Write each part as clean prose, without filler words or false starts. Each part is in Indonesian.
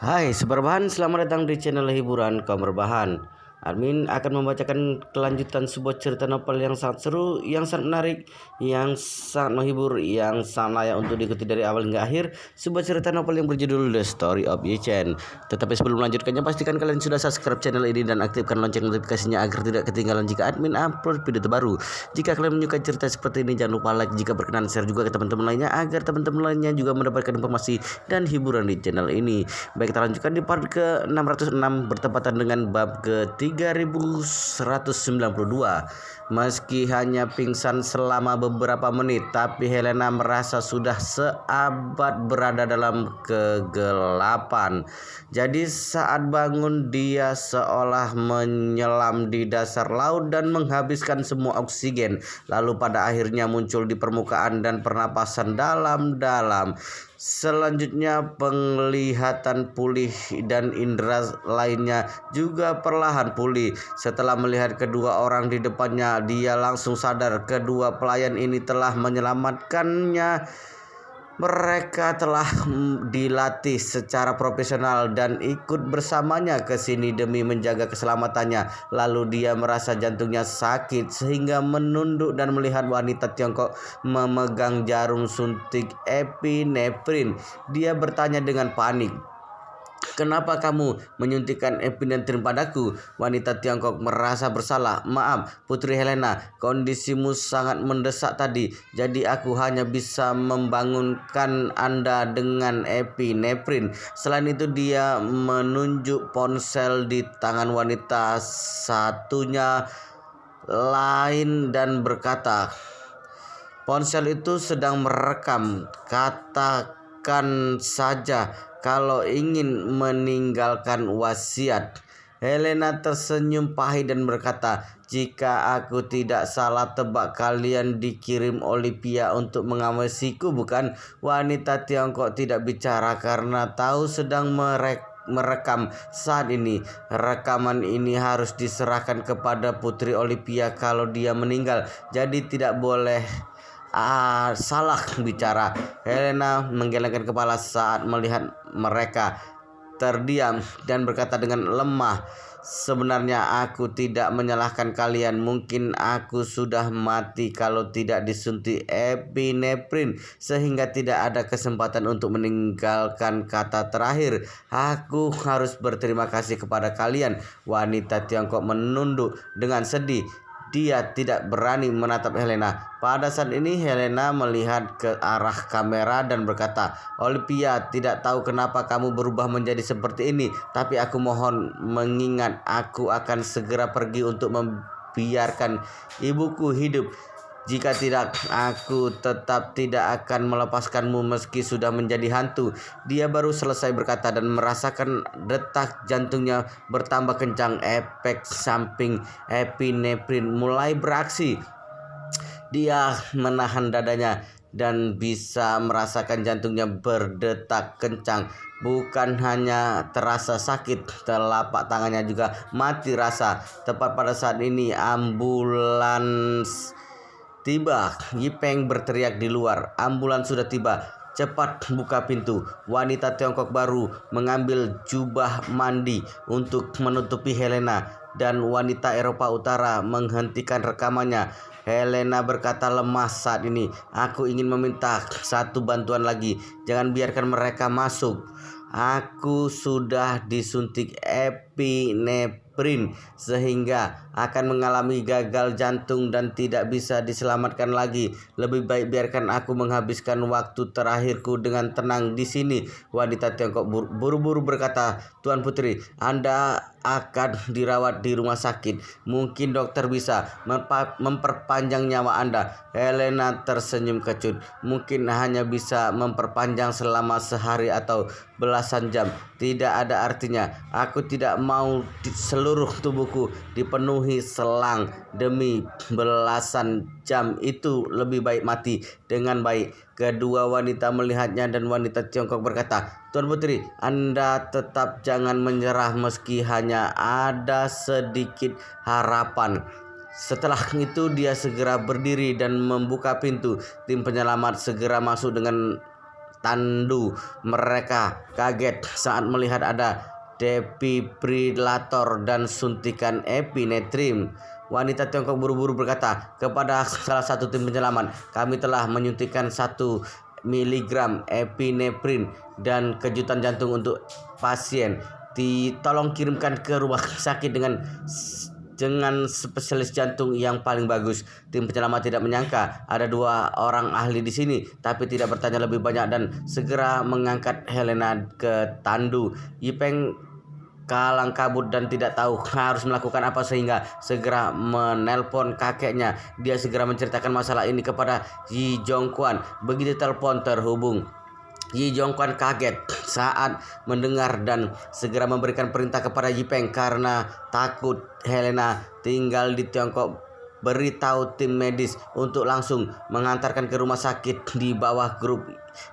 Hai, Seberbahan, selamat datang di channel hiburan kaum berbahan. Admin akan membacakan kelanjutan sebuah cerita novel yang sangat seru, yang sangat menarik, yang sangat menghibur, yang sangat layak untuk diikuti dari awal hingga akhir. Sebuah cerita novel yang berjudul The Story of Yi-Chen. Tetapi sebelum melanjutkannya, pastikan kalian sudah subscribe channel ini dan aktifkan lonceng notifikasinya agar tidak ketinggalan jika admin upload video terbaru. Jika kalian menyukai cerita seperti ini, jangan lupa like, jika berkenan share juga ke teman-teman lainnya agar teman-teman lainnya juga mendapatkan informasi dan hiburan di channel ini. Baik, kita lanjutkan di part ke-606 bertepatan dengan bab ke-3192. Meski hanya pingsan selama beberapa menit, tapi Helena merasa sudah seabad berada dalam kegelapan. Jadi saat bangun dia seolah menyelam di dasar laut dan menghabiskan semua oksigen. Lalu pada akhirnya muncul di permukaan dan pernapasan dalam-dalam. Selanjutnya penglihatan pulih dan indera lainnya juga perlahan pulih. Setelah melihat kedua orang di depannya, dia langsung sadar kedua pelayan ini telah menyelamatkannya. Mereka telah dilatih secara profesional dan ikut bersamanya ke sini demi menjaga keselamatannya. Lalu dia merasa jantungnya sakit sehingga menunduk dan melihat wanita Tiongkok memegang jarum suntik epinefrin. Dia bertanya dengan panik, "Kenapa kamu menyuntikkan epinefrin padaku?" Wanita Tiongkok merasa bersalah. "Maaf, Putri Helena, kondisimu sangat mendesak tadi. Jadi aku hanya bisa membangunkan Anda dengan epinefrin." Selain itu dia menunjuk ponsel di tangan wanita satunya lain dan berkata, "Ponsel itu sedang merekam. Katakan saja kalau ingin meninggalkan wasiat." Helena tersenyum pahit dan berkata, "Jika aku tidak salah tebak, kalian dikirim Olivia untuk mengawasiku, bukan?" Wanita Tiongkok tidak bicara karena tahu sedang merekam saat ini. Rekaman ini harus diserahkan kepada Putri Olivia kalau dia meninggal. Jadi tidak boleh salah bicara. Helena menggelengkan kepala saat melihat mereka terdiam dan berkata dengan lemah, "Sebenarnya aku tidak menyalahkan kalian. Mungkin aku sudah mati kalau tidak disuntik epinefrin sehingga tidak ada kesempatan untuk meninggalkan kata terakhir. Aku harus berterima kasih kepada kalian." Wanita Tiongkok menunduk dengan sedih. Dia tidak berani menatap Helena. Pada saat ini Helena melihat ke arah kamera dan berkata, "Olivia, tidak tahu kenapa kamu berubah menjadi seperti ini. Tapi aku mohon mengingat aku akan segera pergi untuk membiarkan ibuku hidup. Jika tidak, aku tetap tidak akan melepaskanmu meski sudah menjadi hantu." Dia baru selesai berkata dan merasakan detak jantungnya bertambah kencang. Efek samping epinefrin mulai beraksi. Dia menahan dadanya dan bisa merasakan jantungnya berdetak kencang. Bukan hanya terasa sakit, telapak tangannya juga mati rasa. Tepat pada saat ini ambulans tiba. Yipeng berteriak di luar, "Ambulans sudah tiba. Cepat buka pintu." Wanita Tiongkok baru mengambil jubah mandi untuk menutupi Helena dan wanita Eropa Utara menghentikan rekamannya. Helena berkata lemah saat ini, "Aku ingin meminta satu bantuan lagi. Jangan biarkan mereka masuk. Aku sudah disuntik epinefrin sehingga akan mengalami gagal jantung dan tidak bisa diselamatkan lagi. Lebih baik biarkan aku menghabiskan waktu terakhirku dengan tenang di sini." Wanita Tiongkok buru-buru berkata, "Tuan Putri, Anda akan dirawat di rumah sakit. Mungkin dokter bisa memperpanjang nyawa Anda." Helena tersenyum kecut. "Mungkin hanya bisa memperpanjang selama sehari atau belasan jam. Tidak ada artinya. Aku tidak mau seluruh tubuhku dipenuhi selang demi belasan jam. Itu lebih baik mati dengan baik." Kedua wanita melihatnya dan wanita Tiongkok berkata, "Tuan Putri, Anda tetap jangan menyerah meski hanya ada sedikit harapan." Setelah itu dia segera berdiri dan membuka pintu. Tim penyelamat segera masuk dengan tandu. Mereka kaget saat melihat ada defibrilator dan suntikan epinefrin. Wanita Tiongkok buru-buru berkata kepada salah satu tim penyelamat, "Kami telah menyuntikkan 1 miligram epinefrin dan kejutan jantung untuk pasien. Tolong kirimkan ke rumah sakit dengan spesialis jantung yang paling bagus." Tim penyelamat tidak menyangka ada 2 orang ahli di sini, tapi tidak bertanya lebih banyak dan segera mengangkat Helena ke tandu. Yipeng kalang kabut dan tidak tahu harus melakukan apa sehingga segera menelpon kakeknya. Dia segera menceritakan masalah ini kepada Yi Zhongquan. Begitu telepon terhubung, Yi Zhongquan kaget saat mendengar dan segera memberikan perintah kepada Yipeng karena takut Helena tinggal di Tiongkok. Beritahu tim medis untuk langsung mengantarkan ke rumah sakit di bawah grup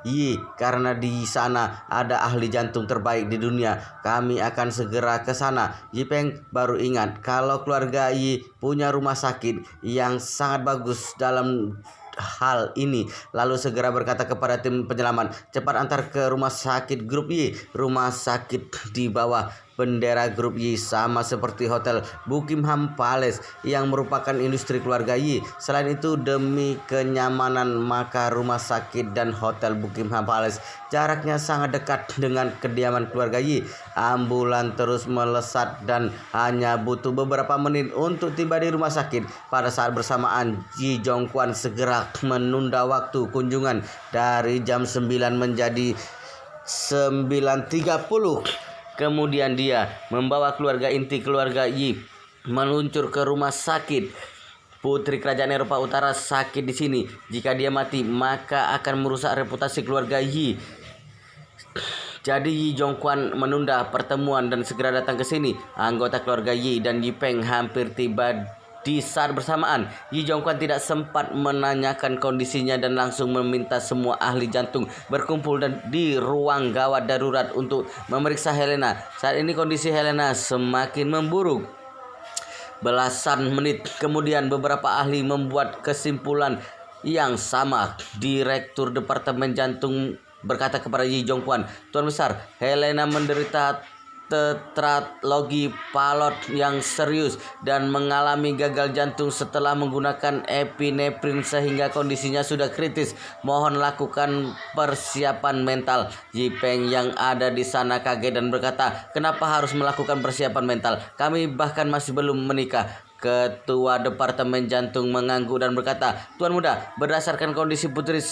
Yi karena di sana ada ahli jantung terbaik di dunia. Kami akan segera ke sana. Yipeng baru ingat kalau keluarga Yi punya rumah sakit yang sangat bagus dalam hal ini, lalu segera berkata kepada tim penyelamat, "Cepat antar ke rumah sakit grup Y." Rumah sakit di bawah bendera grup Y sama seperti hotel Buckingham Palace yang merupakan industri keluarga Y. Selain itu, demi kenyamanan maka rumah sakit dan hotel Buckingham Palace jaraknya sangat dekat dengan kediaman keluarga Y. Ambulan terus melesat dan hanya butuh beberapa menit untuk tiba di rumah sakit. Pada saat bersamaan, Yi Zhongquan segera menunda waktu kunjungan dari jam 9 menjadi 9.30. Kemudian dia membawa keluarga inti keluarga Yi meluncur ke rumah sakit. Putri kerajaan Eropa Utara sakit di sini. Jika dia mati, maka akan merusak reputasi keluarga Yi. Jadi Yi Zhongquan menunda pertemuan dan segera datang ke sini. Anggota keluarga Yi dan Yipeng hampir tiba di saat bersamaan. Yi Zhongquan tidak sempat menanyakan kondisinya dan langsung meminta semua ahli jantung berkumpul di ruang gawat darurat untuk memeriksa Helena. Saat ini kondisi Helena semakin memburuk. Belasan menit kemudian beberapa ahli membuat kesimpulan yang sama. Direktur Departemen Jantung berkata kepada Yi Zhongquan, "Tuan Besar, Helena menderita tetralogi Fallot yang serius dan mengalami gagal jantung setelah menggunakan epinefrin sehingga kondisinya sudah kritis. Mohon lakukan persiapan mental." Yipeng yang ada di sana kaget dan berkata, "Kenapa harus melakukan persiapan mental? Kami bahkan masih belum menikah." Ketua Departemen Jantung mengangguk dan berkata, "Tuan Muda, berdasarkan kondisi Putri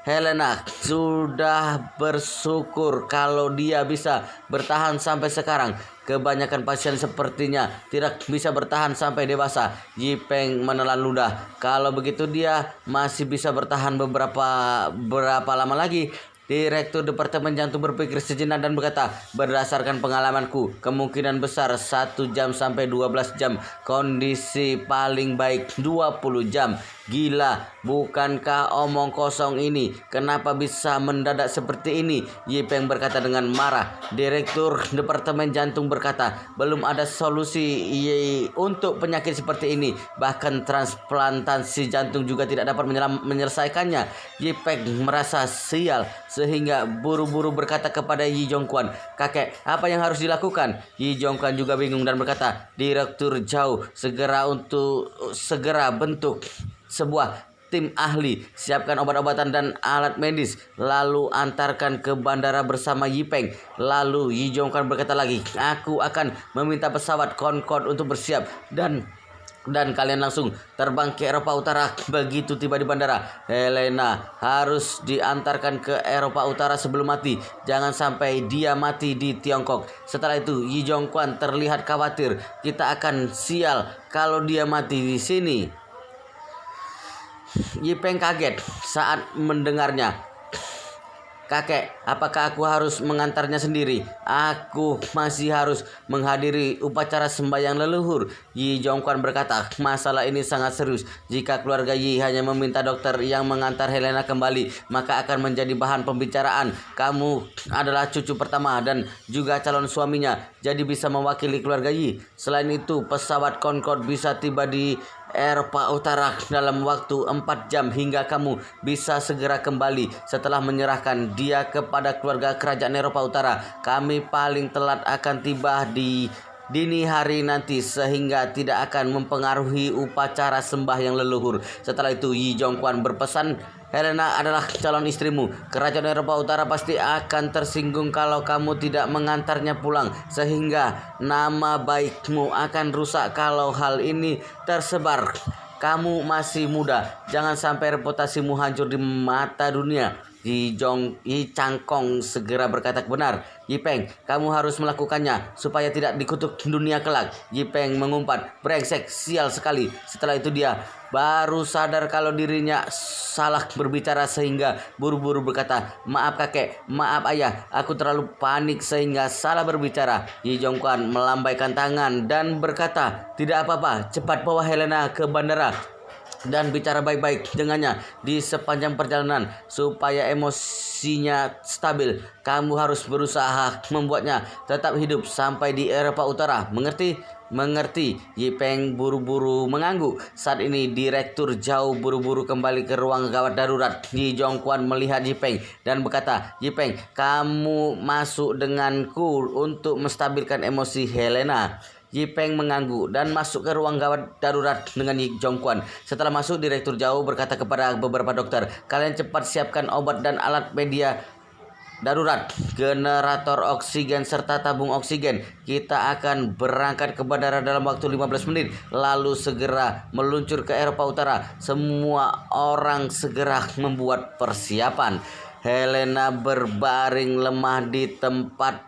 Helena sudah bersyukur kalau dia bisa bertahan sampai sekarang. Kebanyakan pasien sepertinya tidak bisa bertahan sampai dewasa." Yipeng menelan ludah. "Kalau begitu dia masih bisa bertahan berapa lama lagi?" Direktur Departemen Jantung berpikir sejenak dan berkata, "Berdasarkan pengalamanku, kemungkinan besar 1 jam sampai 12 jam. Kondisi paling baik 20 jam. Gila, bukankah omong kosong ini? Kenapa bisa mendadak seperti ini?" Yipeng berkata dengan marah. Direktur Departemen Jantung berkata, "Belum ada solusi untuk penyakit seperti ini. Bahkan transplantasi jantung juga tidak dapat menyelesaikannya." Yipeng merasa sial sehingga buru-buru berkata kepada Yi Zhongquan, "Kakek, apa yang harus dilakukan?" Yi Zhongquan juga bingung dan berkata, "Direktur Zhao, segera bentuk sebuah tim ahli, siapkan obat-obatan dan alat medis, lalu antarkan ke bandara bersama Yipeng." Lalu Yi Zhongquan berkata lagi, "Aku akan meminta pesawat Concorde untuk bersiap dan kalian langsung terbang ke Eropa Utara." Begitu tiba di bandara, Helena harus diantarkan ke Eropa Utara sebelum mati. Jangan sampai dia mati di Tiongkok. Setelah itu Yi Zhongquan terlihat khawatir. "Kita akan sial kalau dia mati di sini." Yipeng kaget saat mendengarnya. Kakek, apakah aku harus mengantarnya sendiri? Aku masih harus menghadiri upacara sembahyang leluhur. Yi Jongquan berkata, masalah ini sangat serius. Jika keluarga Yi hanya meminta dokter yang mengantar Helena kembali, maka akan menjadi bahan pembicaraan. Kamu adalah cucu pertama dan juga calon suaminya, jadi bisa mewakili keluarga Yi. Selain itu, pesawat Concorde bisa tiba di Eropa Utara dalam waktu 4 jam hingga kamu bisa segera kembali setelah menyerahkan dia kepada keluarga kerajaan Eropa Utara. Kami paling telat akan tiba di dini hari nanti sehingga tidak akan mempengaruhi upacara sembahyang leluhur. Setelah itu Yi Jongquan berpesan, Helena adalah calon istrimu. Kerajaan Eropa Utara pasti akan tersinggung kalau kamu tidak mengantarnya pulang, sehingga nama baikmu akan rusak kalau hal ini tersebar. Kamu masih muda, jangan sampai reputasimu hancur di mata dunia. Yi Changkong segera berkata, benar, Yi Peng, kamu harus melakukannya supaya tidak dikutuk dunia kelak. Yi Peng mengumpat, brengsek, sial sekali. Setelah itu dia baru sadar kalau dirinya salah berbicara sehingga buru-buru berkata, maaf kakek, maaf ayah, aku terlalu panik sehingga salah berbicara. Yi Jongquan melambaikan tangan dan berkata, tidak apa-apa, cepat bawa Helena ke bandara dan bicara baik-baik dengannya di sepanjang perjalanan supaya emosinya stabil. Kamu harus berusaha membuatnya tetap hidup sampai di Eropa Utara. Mengerti? Mengerti. Yi Peng buru-buru mengangguk. Saat ini Direktur Zhao buru-buru kembali ke ruang gawat darurat. Yi Jongquan melihat Yi Peng dan berkata, Yi Peng, kamu masuk denganku untuk menstabilkan emosi Helena. Yi Peng mengangguk dan masuk ke ruang gawat darurat dengan Yi Jongquan. Setelah masuk, Direktur Zhao berkata kepada beberapa dokter, kalian cepat siapkan obat dan alat media darurat, generator oksigen serta tabung oksigen. Kita akan berangkat ke bandara dalam waktu 15 menit, lalu segera meluncur ke Eropa Utara. Semua orang segera membuat persiapan. Helena berbaring lemah di tempat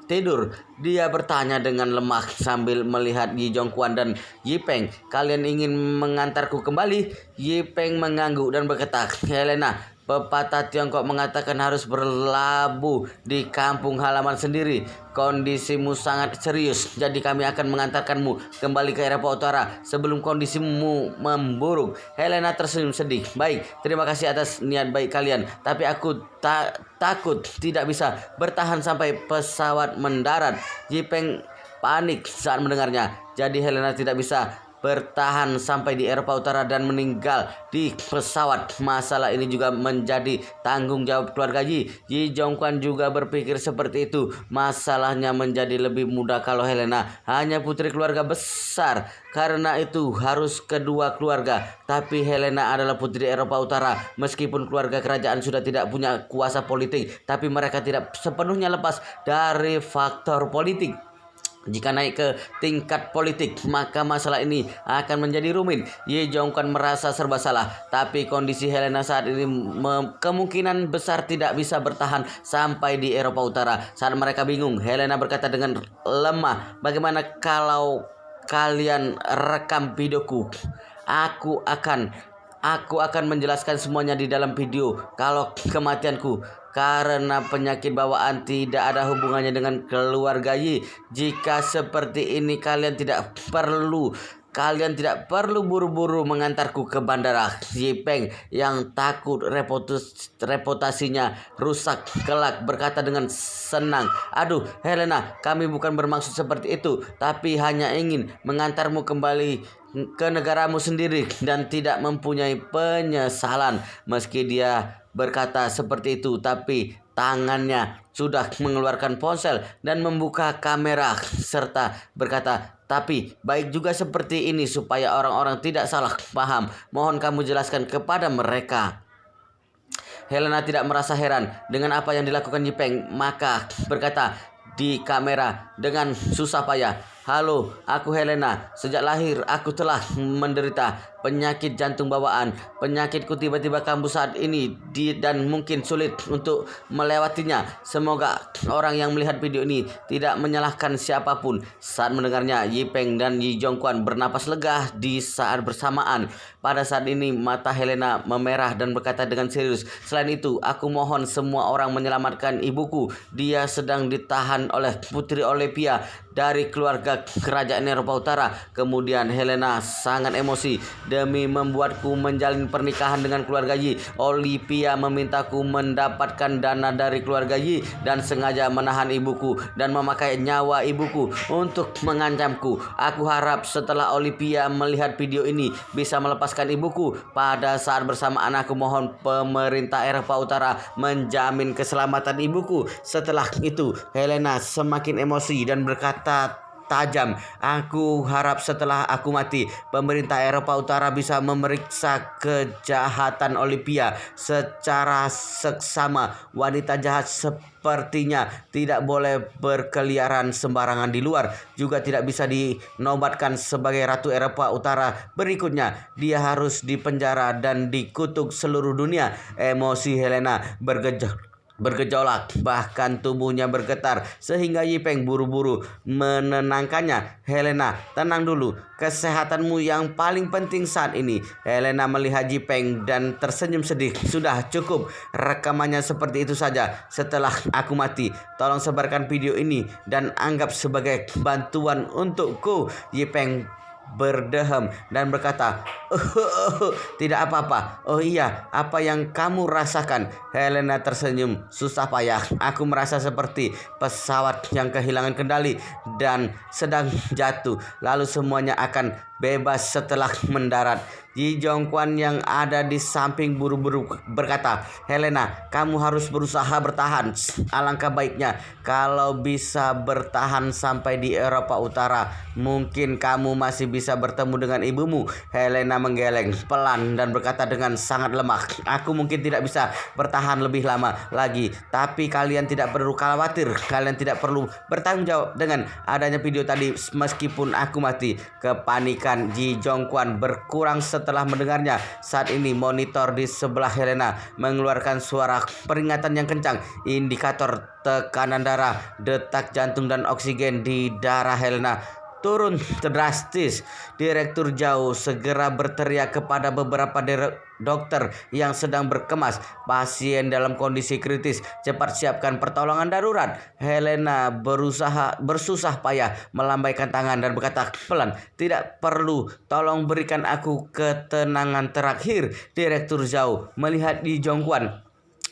tidur. Dia bertanya dengan lemah sambil melihat Yi Jongquan dan Yi Peng, kalian ingin mengantarku kembali? Yi Peng mengangguk dan berkata, Helena, pepatah Tiongkok mengatakan harus berlabuh di kampung halaman sendiri. Kondisimu sangat serius, jadi kami akan mengantarkanmu kembali ke Eropa Utara sebelum kondisimu memburuk. Helena tersenyum sedih. Baik, terima kasih atas niat baik kalian, tapi aku takut tidak bisa bertahan sampai pesawat mendarat. Yi Peng panik saat mendengarnya. Jadi Helena tidak bisa bertahan sampai di Eropa Utara dan meninggal di pesawat. Masalah ini juga menjadi tanggung jawab keluarga Yi. Yi Jongquan juga berpikir seperti itu. Masalahnya menjadi lebih mudah kalau Helena hanya putri keluarga besar. Karena itu harus kedua keluarga. Tapi Helena adalah putri Eropa Utara. Meskipun keluarga kerajaan sudah tidak punya kuasa politik, tapi mereka tidak sepenuhnya lepas dari faktor politik. Jika naik ke tingkat politik, maka masalah ini akan menjadi rumit. Yi Jongquan merasa serba salah, tapi kondisi Helena saat ini kemungkinan besar tidak bisa bertahan sampai di Eropa Utara. Saat mereka bingung, Helena berkata dengan lemah, bagaimana kalau kalian rekam videoku? Aku akan menjelaskan semuanya di dalam video. Kalau kematianku karena penyakit bawaan tidak ada hubungannya dengan keluarga Yi. Jika seperti ini kalian tidak perlu buru-buru mengantarku ke bandara. Yi Peng yang takut reputasinya rusak kelak berkata dengan senang, aduh Helena, kami bukan bermaksud seperti itu, tapi hanya ingin mengantarmu kembali ke negaramu sendiri dan tidak mempunyai penyesalan. Meski dia berkata seperti itu, tapi tangannya sudah mengeluarkan ponsel dan membuka kamera serta berkata, tapi baik juga seperti ini supaya orang-orang tidak salah paham. Mohon kamu jelaskan kepada mereka. Helena tidak merasa heran dengan apa yang dilakukan Yi Peng, maka berkata di kamera dengan susah payah, Halo, aku Helena. Sejak lahir aku telah menderita penyakit jantung bawaan. Penyakitku tiba-tiba kambuh saat ini dan mungkin sulit untuk melewatinya. Semoga orang yang melihat video ini tidak menyalahkan siapapun. Saat mendengarnya, Yipeng dan Yi Jongquan bernapas lega di saat bersamaan. Pada saat ini mata Helena memerah dan berkata dengan serius, "Selain itu, aku mohon semua orang menyelamatkan ibuku. Dia sedang ditahan oleh Putri Olympia dari keluarga kerajaan Eropa Utara." Kemudian Helena sangat emosi. "Demi membuatku menjalin pernikahan dengan keluarga Yi, Olympia memintaku mendapatkan dana dari keluarga Yi dan sengaja menahan ibuku dan memakai nyawa ibuku untuk mengancamku. Aku harap setelah Olympia melihat video ini bisa melepaskan ibuku. Pada saat bersamaan aku mohon pemerintah Eropa Utara menjamin keselamatan ibuku." Setelah itu Helena semakin emosi dan berkata tajam, "Aku harap setelah aku mati, pemerintah Eropa Utara bisa memeriksa kejahatan Olympia secara seksama. Wanita jahat sepertinya tidak boleh berkeliaran sembarangan di luar, juga tidak bisa dinobatkan sebagai Ratu Eropa Utara. Berikutnya, dia harus dipenjara dan dikutuk seluruh dunia." Emosi Helena bergejolak, bahkan tubuhnya bergetar sehingga Yipeng buru-buru menenangkannya. "Helena, tenang dulu. Kesehatanmu yang paling penting saat ini." Helena melihat Yipeng dan tersenyum sedih. "Sudah cukup rekamannya seperti itu saja. Setelah aku mati, tolong sebarkan video ini dan anggap sebagai bantuan untukku." Yipeng berdehem dan berkata, "Tidak apa-apa." "Oh iya, apa yang kamu rasakan?" Helena tersenyum susah payah. "Aku merasa seperti pesawat yang kehilangan kendali dan sedang jatuh. Lalu semuanya akan bebas setelah mendarat." Yi Jongquan yang ada di samping buru-buru berkata, "Helena, kamu harus berusaha bertahan. Alangkah baiknya kalau bisa bertahan sampai di Eropa Utara. Mungkin kamu masih bisa bertemu dengan ibumu." Helena menggeleng pelan dan berkata dengan sangat lemah, "Aku mungkin tidak bisa bertahan lebih lama lagi. Tapi kalian tidak perlu khawatir. Kalian tidak perlu bertanggung jawab dengan adanya video tadi meskipun aku mati." Kepanikan Yi Jongquan berkurang setelah mendengarnya. Saat ini monitor di sebelah Helena mengeluarkan suara peringatan yang kencang. Indikator tekanan darah, detak jantung dan oksigen di darah Helena turun drastis. Direktur Zhao segera berteriak kepada beberapa dokter yang sedang berkemas, "Pasien dalam kondisi kritis, cepat siapkan pertolongan darurat." Helena bersusah payah melambaikan tangan dan berkata pelan, "Tidak perlu, tolong berikan aku ketenangan terakhir." Direktur Zhao melihat Yi Jongquan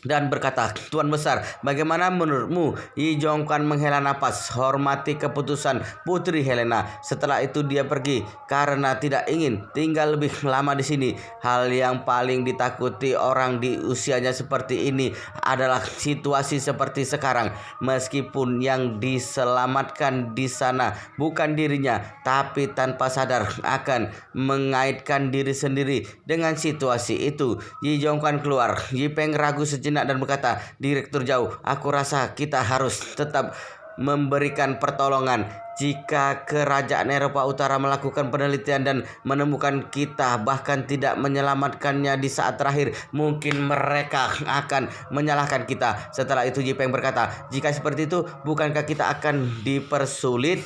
dan berkata, "Tuan Besar, bagaimana menurutmu?" Yi Jongquan menghela napas. "Hormati keputusan Putri Helena." Setelah itu dia pergi karena tidak ingin tinggal lebih lama di sini. Hal yang paling ditakuti orang di usianya seperti ini adalah situasi seperti sekarang. Meskipun yang diselamatkan di sana bukan dirinya, tapi tanpa sadar akan mengaitkan diri sendiri dengan situasi itu. Yi Jongquan keluar. Yipeng ragu sejenak dan berkata, "Direktur Zhao, aku rasa kita harus tetap memberikan pertolongan. Jika kerajaan Eropa Utara melakukan penelitian dan menemukan kita, bahkan tidak menyelamatkannya di saat terakhir, mungkin mereka akan menyalahkan kita." Setelah itu Yipeng berkata, "Jika seperti itu, bukankah kita akan dipersulit?"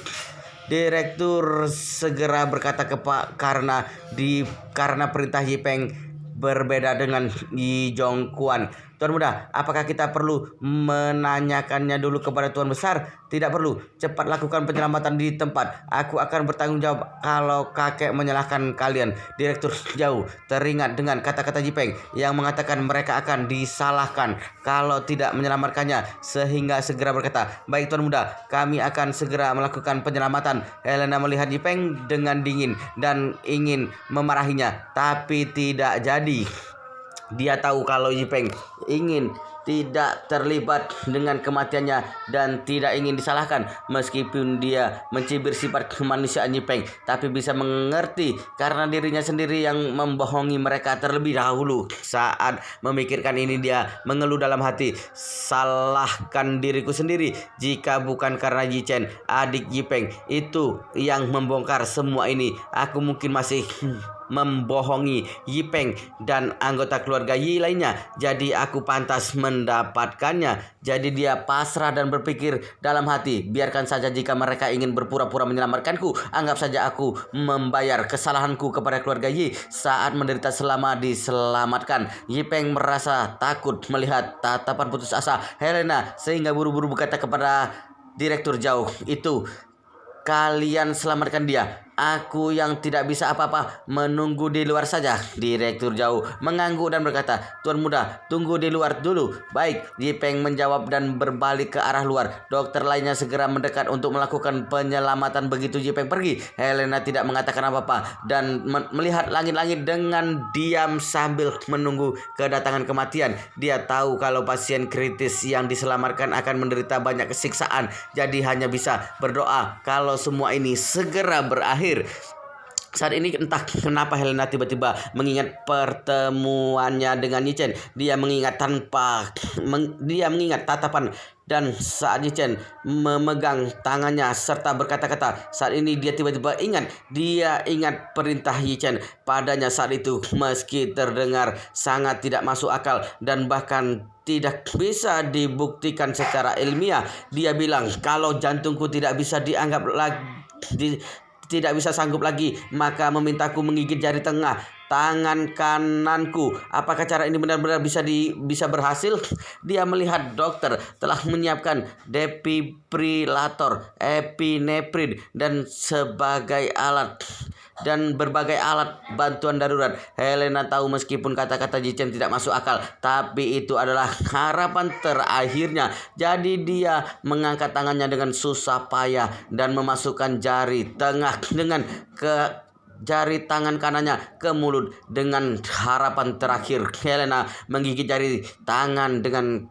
Direktur segera berkata karena perintah Yipeng berbeda dengan Yi Jongquan. "Tuan Muda, apakah kita perlu menanyakannya dulu kepada Tuan Besar?" "Tidak perlu, cepat lakukan penyelamatan di tempat. Aku akan bertanggung jawab kalau kakek menyalahkan kalian." Direktur Zhao teringat dengan kata-kata Yipeng yang mengatakan mereka akan disalahkan kalau tidak menyelamatkannya, sehingga segera berkata, "Baik Tuan Muda, kami akan segera melakukan penyelamatan." Helena melihat Yipeng dengan dingin dan ingin memarahinya, tapi tidak jadi. Dia tahu kalau Yipeng ingin tidak terlibat dengan kematiannya dan tidak ingin disalahkan meskipun dia mencibir sifat kemanusiaan Yipeng, tapi bisa mengerti karena dirinya sendiri yang membohongi mereka terlebih dahulu. Saat memikirkan ini dia mengeluh dalam hati, salahkan diriku sendiri jika bukan karena Yichen, adik Yipeng itu yang membongkar semua ini. Aku mungkin masih membohongi Yipeng dan anggota keluarga Yi lainnya, jadi aku pantas mendapatkannya. Jadi dia pasrah dan berpikir dalam hati, biarkan saja jika mereka ingin berpura-pura menyelamatkanku, anggap saja aku membayar kesalahanku kepada keluarga Yi saat menderita selama diselamatkan. Yipeng merasa takut melihat tatapan putus asa Helena sehingga buru-buru berkata kepada Direktur Zhao itu, kalian selamatkan dia. Aku yang tidak bisa apa-apa menunggu di luar saja. Direktur Zhao mengangguk dan berkata, Tuan Muda, tunggu di luar dulu. Baik, Yipeng menjawab dan berbalik ke arah luar. Dokter lainnya segera mendekat untuk melakukan penyelamatan. Begitu Yipeng pergi, Helena tidak mengatakan apa-apa dan melihat langit-langit dengan diam sambil menunggu kedatangan kematian. Dia tahu kalau pasien kritis yang diselamatkan akan menderita banyak kesiksaan, jadi hanya bisa berdoa kalau semua ini segera berakhir. Saat ini entah kenapa Helena tiba-tiba mengingat pertemuannya dengan Yichen. Dia mengingat tatapan dan saat Yichen memegang tangannya serta berkata-kata. Saat ini dia tiba-tiba ingat perintah Yichen padanya saat itu, meski terdengar sangat tidak masuk akal dan bahkan tidak bisa dibuktikan secara ilmiah. Dia bilang, kalau jantungku tidak bisa tidak bisa sanggup lagi, maka memintaku menggigit jari tengah tangan kananku. Apakah cara ini benar-benar bisa berhasil? Dia melihat dokter telah menyiapkan defibrilator, epinefrin dan berbagai alat bantuan darurat. Helena tahu meskipun kata-kata Yichen tidak masuk akal, tapi itu adalah harapan terakhirnya. Jadi dia mengangkat tangannya dengan susah payah dan memasukkan jari tangan kanannya ke mulut dengan harapan terakhir. Helena menggigit jari tangan dengan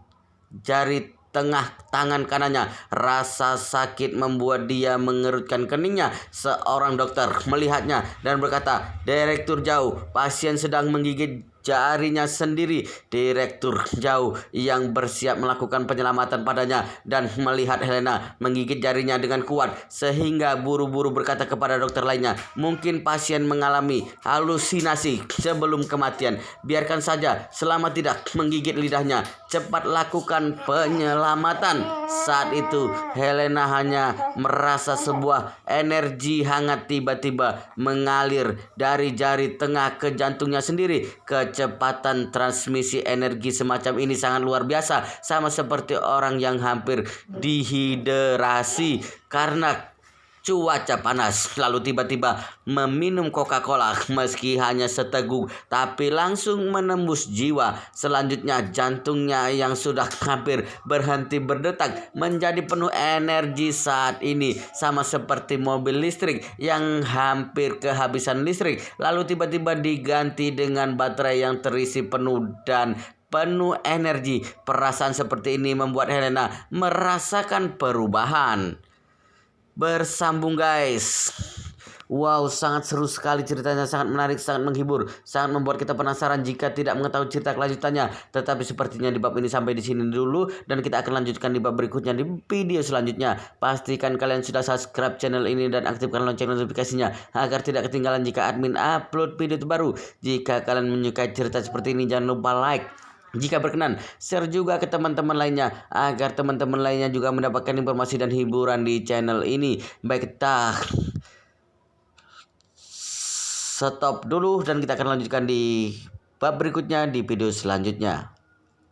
jari tengah tangan kanannya. Rasa sakit membuat dia mengerutkan keningnya. Seorang dokter melihatnya dan berkata, Direktur Zhao, pasien sedang menggigit jarinya sendiri. Direktur Zhao yang bersiap melakukan penyelamatan padanya dan melihat Helena menggigit jarinya dengan kuat sehingga buru-buru berkata kepada dokter lainnya, mungkin pasien mengalami halusinasi sebelum kematian. Biarkan saja selama tidak menggigit lidahnya. Cepat lakukan penyelamatan. Saat itu Helena hanya merasa sebuah energi hangat tiba-tiba mengalir dari jari tengah ke jantungnya sendiri. Kecepatan transmisi energi semacam ini sangat luar biasa, sama seperti orang yang hampir dehidrasi karena cuaca panas, lalu tiba-tiba meminum Coca-Cola meski hanya seteguk, tapi langsung menembus jiwa. Selanjutnya jantungnya yang sudah hampir berhenti berdetak menjadi penuh energi saat ini, sama seperti mobil listrik yang hampir kehabisan listrik, lalu tiba-tiba diganti dengan baterai yang terisi penuh dan penuh energi. Perasaan seperti ini membuat Helena merasakan perubahan. Bersambung guys. Wow, sangat seru sekali ceritanya, sangat menarik, sangat menghibur, sangat membuat kita penasaran jika tidak mengetahui cerita kelanjutannya. Tetapi sepertinya di bab ini sampai di sini dulu dan kita akan lanjutkan di bab berikutnya di video selanjutnya. Pastikan kalian sudah subscribe channel ini dan aktifkan lonceng notifikasinya agar tidak ketinggalan jika admin upload video terbaru. Jika kalian menyukai cerita seperti ini, jangan lupa like. Jika berkenan, share juga ke teman-teman lainnya agar teman-teman lainnya juga mendapatkan informasi dan hiburan di channel ini. Baik, kita stop dulu dan kita akan lanjutkan di bab berikutnya di video selanjutnya.